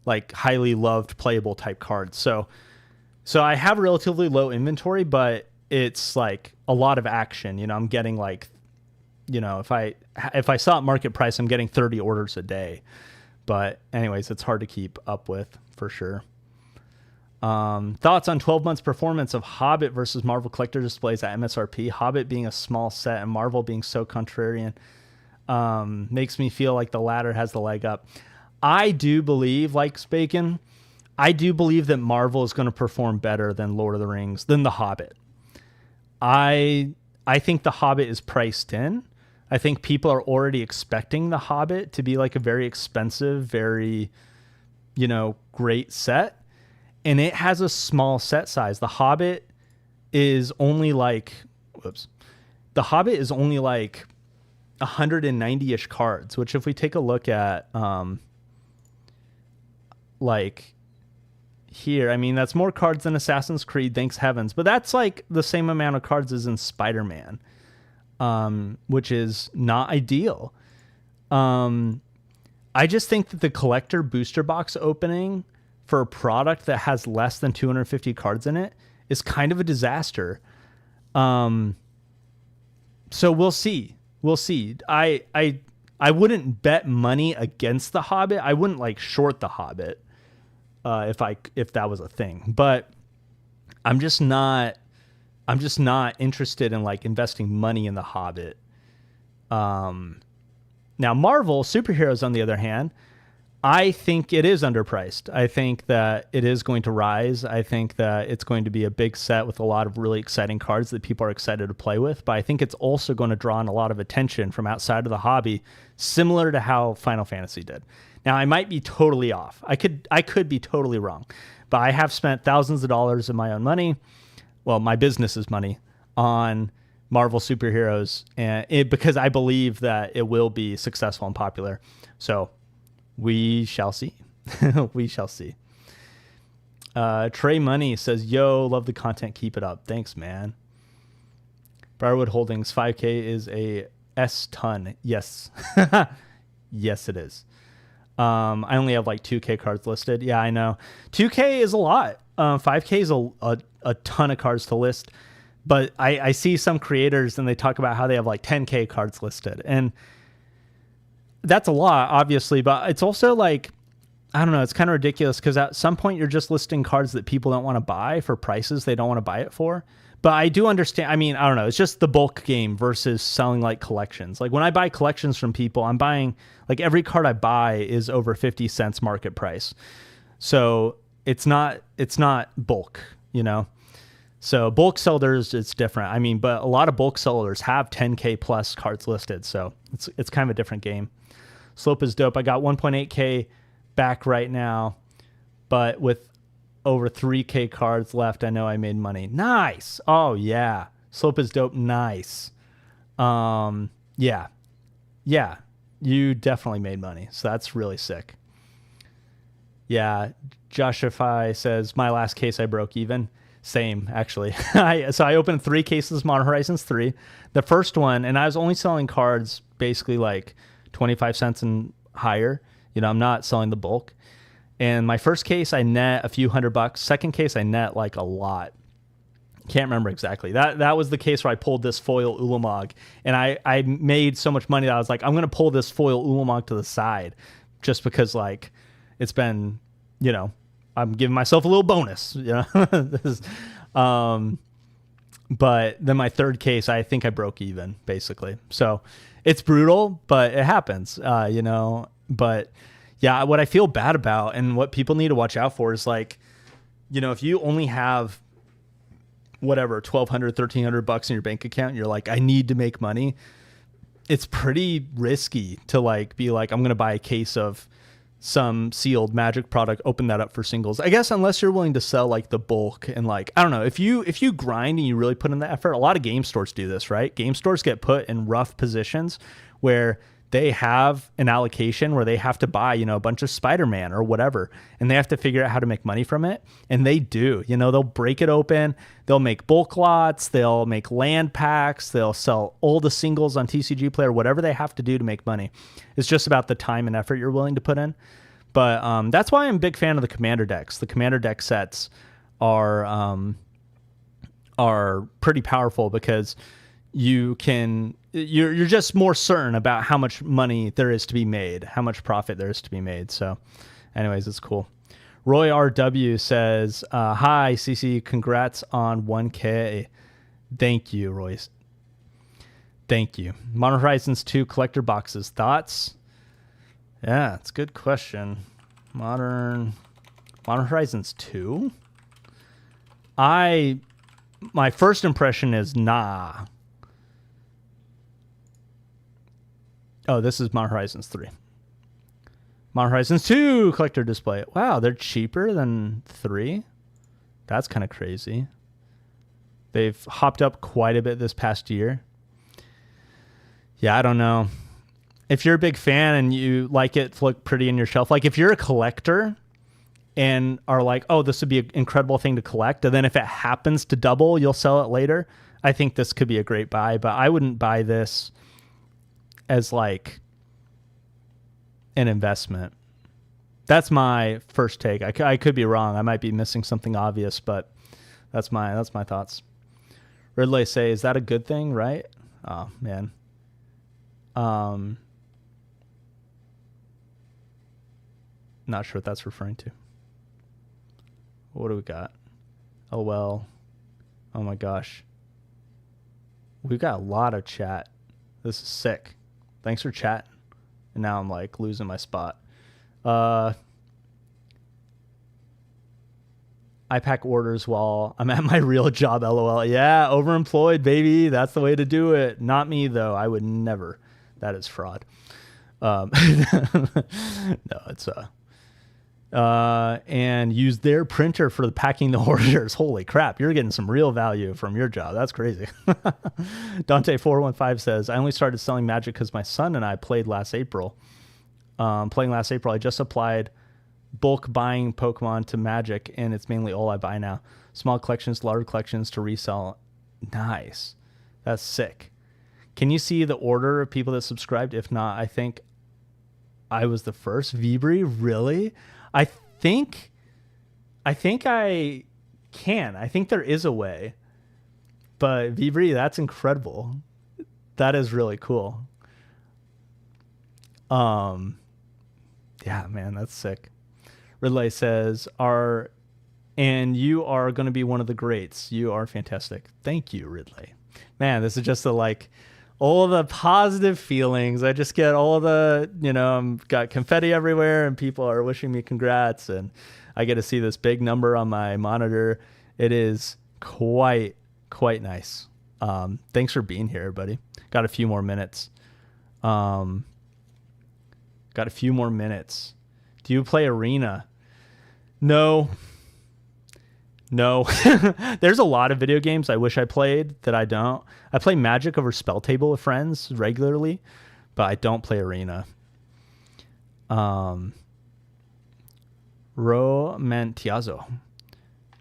like highly loved playable type cards. So I have relatively low inventory, but it's like a lot of action. You know, I'm getting like, you know, if I sell at market price, I'm getting 30 orders a day. But anyways, it's hard to keep up with for sure. Thoughts on 12 months performance of Hobbit versus Marvel collector displays at MSRP? Hobbit being a small set and Marvel being so contrarian makes me feel like the latter has the leg up. I do believe, like Bacon, I do believe that Marvel is going to perform better than Lord of the Rings, than The Hobbit. I think The Hobbit is priced in. I think people are already expecting The Hobbit to be like a very expensive, very, you know, great set. And it has a small set size. The Hobbit is only like, The Hobbit is only like 190-ish cards, which if we take a look at, like here, I mean, that's more cards than Assassin's Creed, thanks heavens. But that's like the same amount of cards as in Spider-Man, which is not ideal. I just think that the collector booster box opening for a product that has less than 250 cards in it is kind of a disaster. So we'll see. We'll see. I wouldn't bet money against The Hobbit. I wouldn't like short The Hobbit if that was a thing. But I'm just not interested in like investing money in The Hobbit. Now Marvel superheroes, on the other hand, I think it is underpriced. I think that it is going to rise. I think that it's going to be a big set with a lot of really exciting cards that people are excited to play with. But I think it's also going to draw in a lot of attention from outside of the hobby, similar to how Final Fantasy did. Now, I might be totally off. I could be totally wrong. But I have spent thousands of dollars of my own money, well, my business's money, on Marvel superheroes, and because I believe that it will be successful and popular. So we shall see. We shall see. Trey Money says, yo, love the content. Keep it up. Thanks, man. Briarwood Holdings 5K is a S-ton. Yes. Yes, it is. I only have like 2K cards listed. Yeah, I know. 2K is a lot. 5K is a ton of cards to list. But I see some creators and they talk about how they have like 10K cards listed. And that's a lot, obviously, but it's also like, I don't know, it's kind of ridiculous because at some point you're just listing cards that people don't want to buy for prices they don't want to buy it for. But I do understand. I mean, I don't know. It's just the bulk game versus selling like collections. Like when I buy collections from people, I'm buying like every card I buy is over 50 cents market price. So it's not bulk, you know? So bulk sellers, it's different. I mean, but a lot of bulk sellers have 10K plus cards listed. So it's kind of a different game. Slope is dope. I got 1.8K back right now, but with over 3K cards left, I know I made money. Nice. Oh yeah. Slope is dope. Nice. Yeah. You definitely made money. So that's really sick. Yeah. Joshify says, my last case I broke even. Same, actually. So I opened 3 cases of Modern Horizons 3. The first one, and I was only selling cards basically like 25 cents and higher. You know, I'm not selling the bulk. And my first case, I net a few $100. Second case, I net like a lot. Can't remember exactly. That was the case where I pulled this foil Ulamog. And I made so much money that I was like, I'm going to pull this foil Ulamog to the side just because like it's been, you know, I'm giving myself a little bonus, you know. But then my third case, I think I broke even, basically. So it's brutal, but it happens, you know. But yeah, what I feel bad about and what people need to watch out for is like, you know, if you only have whatever, $1,200, $1,300 in your bank account, you're like, I need to make money. It's pretty risky to like be like, I'm going to buy a case of some sealed Magic product, open that up for singles. I guess unless you're willing to sell like the bulk and like, I don't know, if you grind and you really put in the effort, a lot of game stores do this, right? Game stores get put in rough positions where they have an allocation where they have to buy, a bunch of Spider-Man or whatever, and they have to figure out how to make money from it. And they do, they'll break it open. They'll make bulk lots. They'll make land packs. They'll sell all the singles on TCG Player, whatever they have to do to make money. It's just about the time and effort you're willing to put in. But that's why I'm a big fan of the Commander decks. The Commander deck sets are pretty powerful because you're just more certain about how much money there is to be made, how much profit there is to be made. So anyways, it's cool. Roy RW says, hi, CC, congrats on 1K. Thank you, Royce. Thank you. Modern Horizons 2 collector boxes. Thoughts? Yeah, it's a good question. Modern Horizons 2? My first impression is nah. Oh, this is Modern Horizons 3. Modern Horizons 2 collector display. Wow, they're cheaper than 3? That's kind of crazy. They've hopped up quite a bit this past year. Yeah, I don't know. If you're a big fan and you like it to look pretty in your shelf, like if you're a collector and are like, oh, this would be an incredible thing to collect, and then if it happens to double, you'll sell it later, I think this could be a great buy, but I wouldn't buy this as like an investment. That's my first take. I could be wrong. I might be missing something obvious, but that's my thoughts. Ridley say, is that a good thing, right? Oh, man. Not sure what that's referring to. What do we got? Oh, well. Oh, my gosh. We've got a lot of chat. This is sick. Thanks for chatting. And now I'm like losing my spot. I pack orders while I'm at my real job, LOL. Yeah, overemployed, baby. That's the way to do it. Not me, though. I would never. That is fraud. No, it's and use their printer for the packing the orders. Holy crap, you're getting some real value from your job. That's crazy. Dante415 says, I only started selling Magic because my son and I played last April. I just applied bulk buying Pokemon to Magic, and it's mainly all I buy now. Small collections, large collections to resell. Nice. That's sick. Can you see the order of people that subscribed? If not, I think I was the first. Vibri, really? I think I can. I think there is a way. But Vibri, that's incredible. That is really cool. Yeah, man, that's sick. Ridley says, and you are going to be one of the greats. You are fantastic. Thank you, Ridley. Man, this is just all the positive feelings. I just get all the, I've got confetti everywhere and people are wishing me congrats. And I get to see this big number on my monitor. It is quite nice. Thanks for being here, everybody. Got a few more minutes. Do you play Arena? No. There's a lot of video games I wish I played that I don't. I play Magic over Spell Table with friends regularly, but I don't play Arena. Romentiazo.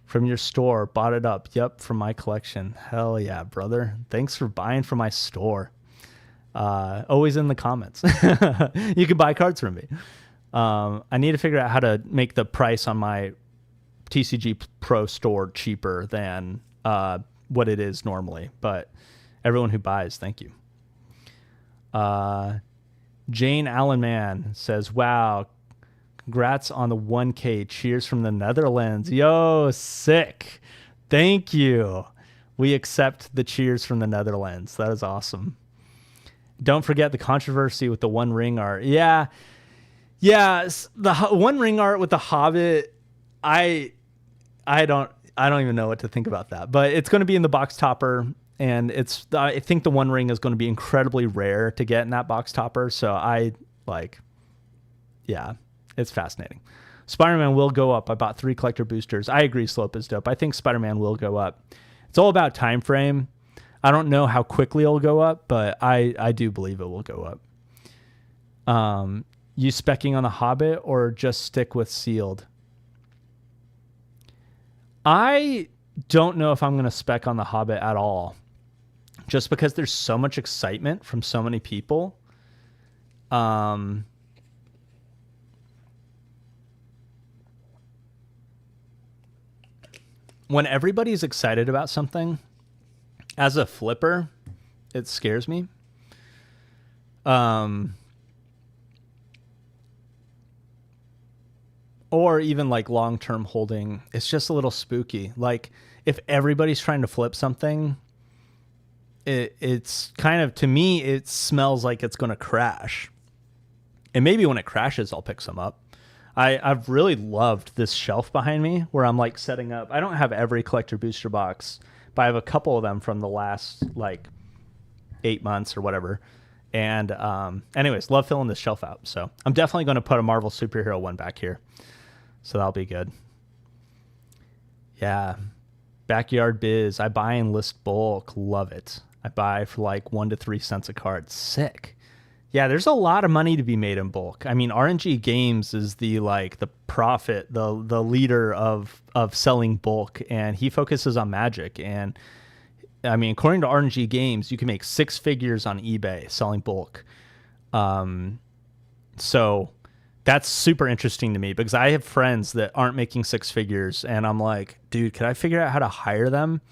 From your store, bought it up. Yep, from my collection. Hell yeah, brother. Thanks for buying from my store. Always in the comments. You can buy cards from me. I need to figure out how to make the price on my TCG Pro store cheaper than what it is normally. But everyone who buys, thank you. Jane Allenman says, wow, congrats on the 1K. Cheers from the Netherlands. Yo, sick. Thank you. We accept the cheers from the Netherlands. That is awesome. Don't forget the controversy with the One Ring art. Yeah, the One Ring art with the Hobbit, I don't even know what to think about that. But it's going to be in the box topper, and I think the One Ring is going to be incredibly rare to get in that box topper. So It's fascinating. Spider-Man will go up. I bought 3 collector boosters. I agree Slope is dope. I think Spider-Man will go up. It's all about time frame. I don't know how quickly it'll go up, but I do believe it will go up. You specking on the Hobbit or just stick with sealed? I don't know if I'm going to spec on the Hobbit at all, just because there's so much excitement from so many people. When everybody's excited about something, as a flipper, it scares me. Or even like long-term holding, it's just a little spooky. Like if everybody's trying to flip something, it's kind of, to me, it smells like it's going to crash. And maybe when it crashes, I'll pick some up. I've really loved this shelf behind me where I'm like setting up. I don't have every collector booster box, but I have a couple of them from the last like 8 months or whatever. And anyways, love filling this shelf out. So I'm definitely going to put a Marvel superhero one back here. So that'll be good. Yeah. Backyard biz. I buy and list bulk. Love it. I buy for like 1 to 3 cents a card. Sick. Yeah, there's a lot of money to be made in bulk. I mean, RNG Games is the prophet, the leader of selling bulk, and he focuses on Magic. And I mean, according to RNG Games, you can make 6 figures on eBay selling bulk. So that's super interesting to me because I have friends that aren't making 6 figures, and I'm like, dude, could I figure out how to hire them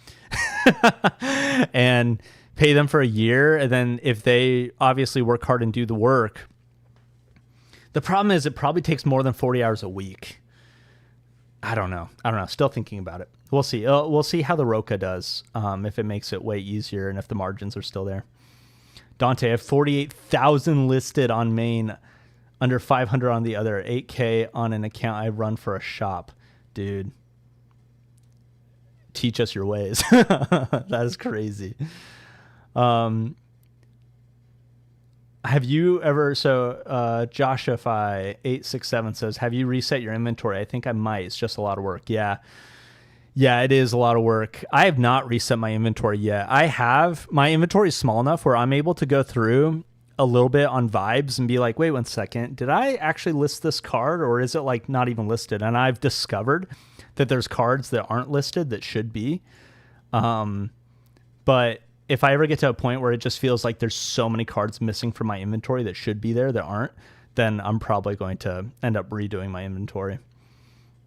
and pay them for a year? And then if they obviously work hard and do the work, the problem is it probably takes more than 40 hours a week. I don't know. Still thinking about it. We'll see. We'll see how the Roka does, if it makes it way easier and if the margins are still there. Dante, I have 48,000 listed on main, under 500 on the other, 8K on an account I run for a shop. Dude, teach us your ways. That is crazy. Have you ever, Joshify 867 says, have you reset your inventory? I think I might. It's just a lot of work. Yeah, it is a lot of work. I have not reset my inventory yet. My inventory is small enough where I'm able to go through a little bit on vibes and be like, wait 1 second, did I actually list this card or is it like not even listed? And I've discovered that there's cards that aren't listed that should be. But if I ever get to a point where it just feels like there's so many cards missing from my inventory that should be there that aren't, then I'm probably going to end up redoing my inventory.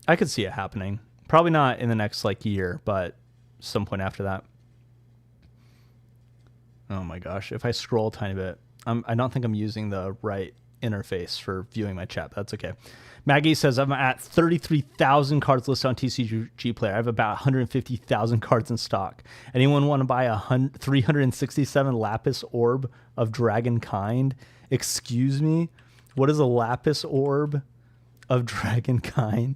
I could see it happening. Probably not in the next year, but some point after that. Oh my gosh. If I scroll a tiny bit, I don't think I'm using the right interface for viewing my chat. That's okay. Maggie says, I'm at 33,000 cards listed on TCG Player. I have about 150,000 cards in stock. Anyone want to buy 367 Lapis Orb of Dragonkind? Excuse me? What is a Lapis Orb of Dragonkind?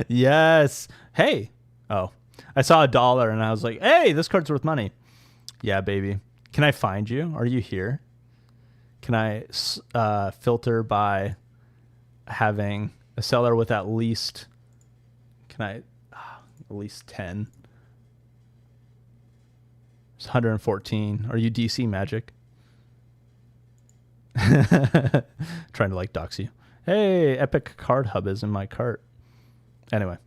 Yes. Hey. Oh, I saw $1 and I was like, hey, this card's worth money. Yeah, baby. Can I find you? Are you here? Can I filter by having a seller with at least, at least 10? It's 114. Are you DC Magic? Trying to dox you. Hey, Epic Card Hub is in my cart. Anyway,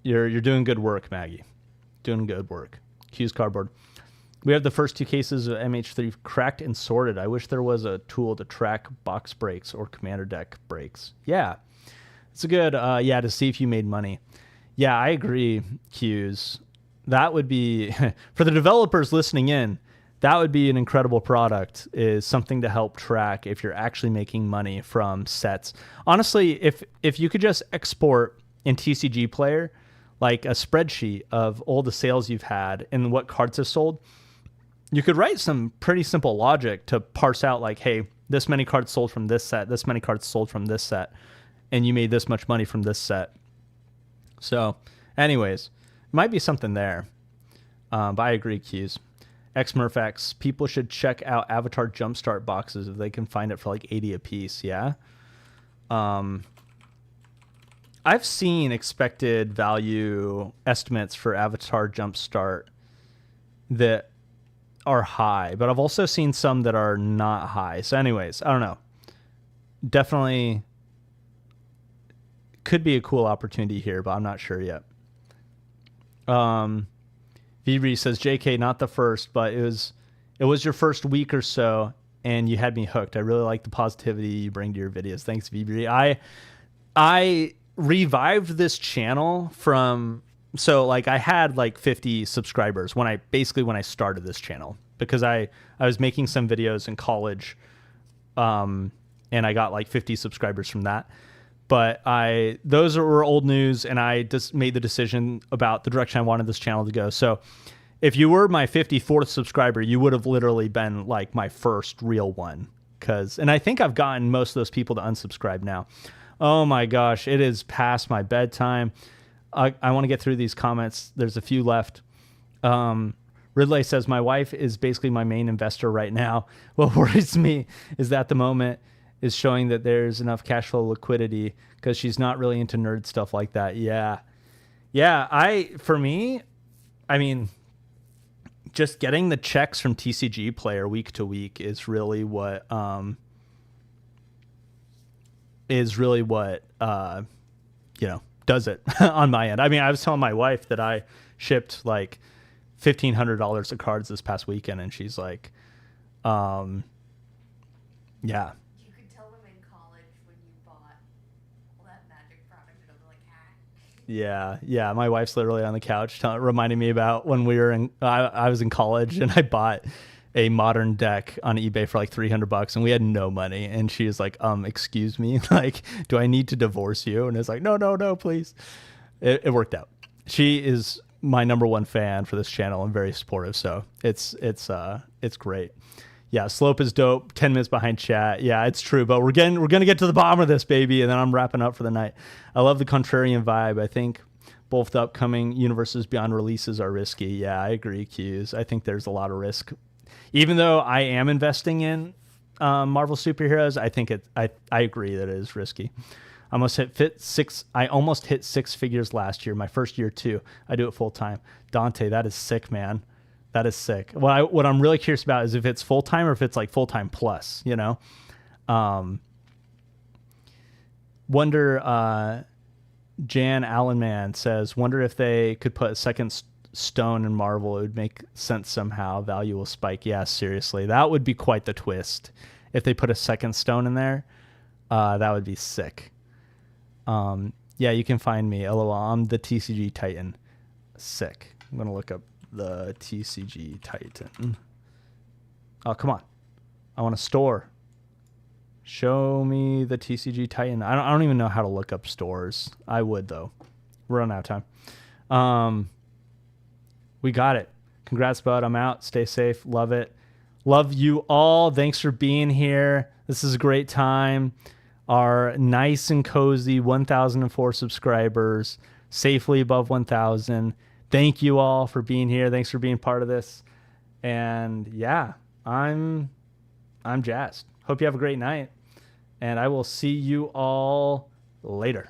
you're doing good work, Maggie. Doing good work. Q's Cardboard. We have the first 2 cases of MH3 cracked and sorted. I wish there was a tool to track box breaks or commander deck breaks. Yeah, it's a good, to see if you made money. Yeah, I agree, Q's. That would be, for the developers listening in, that would be an incredible product, is something to help track if you're actually making money from sets. Honestly, if you could just export in TCG Player, a spreadsheet of all the sales you've had and what cards have sold, you could write some pretty simple logic to parse out hey, this many cards sold from this set, this many cards sold from this set, and you made this much money from this set. So anyways, might be something there. But I agree, Q's. XMurphX, people should check out Avatar Jumpstart boxes if they can find it for like 80 a piece. Yeah. I've seen expected value estimates for Avatar Jumpstart that are high, but I've also seen some that are not high. So anyways, I don't know. Definitely could be a cool opportunity here, but I'm not sure yet. Vibri says, JK, not the first, but it was your first week or so, and you had me hooked. I really like the positivity you bring to your videos. Thanks, Vibri. I revived this channel from, so like I had like 50 subscribers when I started this channel, because I was making some videos in college, and I got like 50 subscribers from that. But those were old news, and I just made the decision about the direction I wanted this channel to go. So if you were my 54th subscriber, you would have literally been like my first real one. And I think I've gotten most of those people to unsubscribe now. Oh my gosh, it is past my bedtime. I want to get through these comments. There's a few left. Ridley says, my wife is basically my main investor right now. What worries me is that the moment is showing that there's enough cash flow liquidity, because she's not really into nerd stuff like that. Yeah. For me, I mean, just getting the checks from TCG Player week to week is really what, does it on my end. I mean, I was telling my wife that I shipped like $1,500 of cards this past weekend, and she's like, yeah. Yeah. My wife's literally on the couch reminding me about when we were I was in college, and I bought a modern deck on eBay for like $300, and we had no money. And she was like, excuse me, like, do I need to divorce you? And it's like, no, please. It worked out. She is my #1 fan for this channel and very supportive. So it's great. Yeah, Slope is dope. 10 minutes behind chat. Yeah, it's true. But we're gonna get to the bottom of this, baby, and then I'm wrapping up for the night. I love the contrarian vibe. I think both the upcoming Universes Beyond releases are risky. Yeah, I agree, Q's. I think there's a lot of risk. Even though I am investing in Marvel superheroes, I think I agree that it is risky. I almost hit 6 figures last year. My first year too. I do it full time. Dante, that is sick, man. That is sick. What I'm really curious about is if it's full time or if it's like full time plus. You know, wonder. Jan Allenman says, wonder if they could put a second stone in Marvel. It would make sense somehow. Value will spike. Yeah, seriously, that would be quite the twist if they put a second stone in there. That would be sick. Yeah, you can find me. LOL. I'm the TCG Titan. Sick. I'm gonna look up the TCG Titan. Oh, come on. I want a store. Show me the TCG Titan. I don't even know how to look up stores. I would, though. We're running out of time. We got it. Congrats, bud. I'm out. Stay safe. Love it. Love you all. Thanks for being here. This is a great time. Our nice and cozy 1,004 subscribers, safely above 1,000. Thank you all for being here. Thanks for being part of this. And yeah, I'm jazzed. Hope you have a great night. And I will see you all later.